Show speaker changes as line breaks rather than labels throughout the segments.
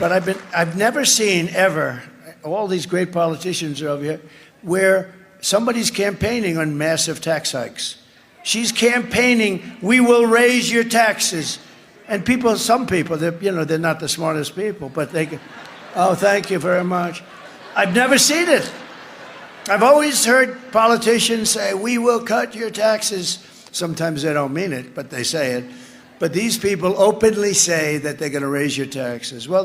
But I've never seen ever, all these great politicians are over here, where somebody's campaigning on massive tax hikes. She's campaigning, we will raise your taxes. And people, some people, they're not the smartest people, but they go, oh, thank you very much. I've never seen it. I've always heard politicians say, we will cut your taxes. Sometimes they don't mean it, but they say it. But these people openly say that they're going to raise your taxes. Well,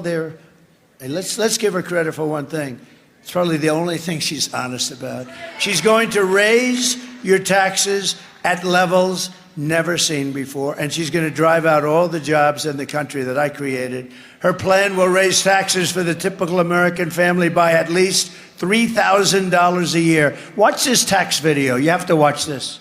let's give her credit for one thing. It's probably the only thing she's honest about. She's going to raise your taxes at levels never seen before, and she's going to drive out all the jobs in the country that I created. Her plan will raise taxes for the typical American family by at least $3,000 a year. Watch this tax video. You have to watch this.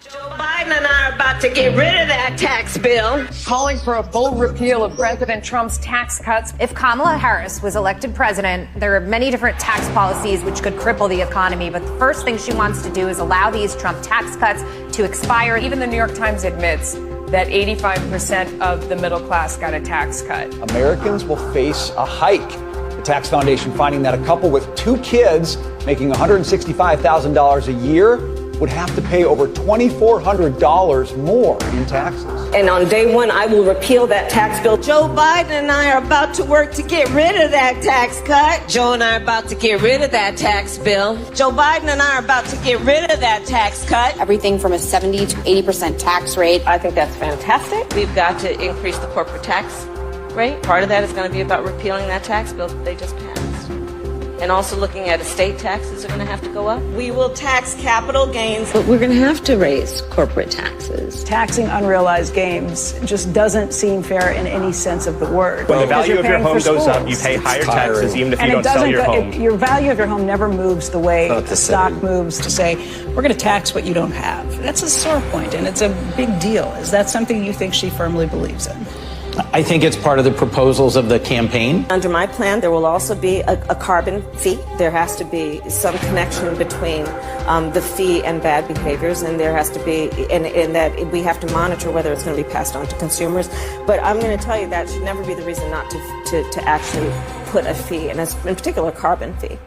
Joe Biden and I are about to get rid of that tax bill.
Calling for a full repeal of President Trump's tax cuts.
If Kamala Harris was elected president, there are many different tax policies which could cripple the economy. But the first thing she wants to do is allow these Trump tax cuts to expire.
Even the New York Times admits that 85% of the middle class got a tax cut.
Americans will face a hike. The Tax Foundation finding that a couple with 2 kids making $165,000 a year would have to pay over $2,400 more in taxes.
And on day one, I will repeal that tax bill. Joe Biden and I are about to work to get rid of that tax cut. Joe and I are about to get rid of that tax bill. Joe Biden and I are about to get rid of that tax cut.
Everything from a 70 to 80% tax rate.
I think that's fantastic. We've got to increase the corporate tax rate. Part of that is going to be about repealing that tax bill that they just passed. And also looking at estate taxes are going to have to go up. We will tax capital gains, but we're going to have to raise corporate taxes.
Taxing unrealized gains just doesn't seem fair in any sense of the word.
When the value of your home goes up, you pay higher taxes even if you don't sell your home.
Your value of your home never moves the way the stock moves to say, we're going to tax what you don't have. That's a sore point, and it's a big deal. Is that something you think she firmly believes in?
I think it's part of the proposals of the campaign.
Under my plan, there will also be a carbon fee. There has to be some connection between the fee and bad behaviors, and there has to be, in that we have to monitor whether it's going to be passed on to consumers. But I'm going to tell you that should never be the reason not to actually put a fee, and in particular, a carbon fee.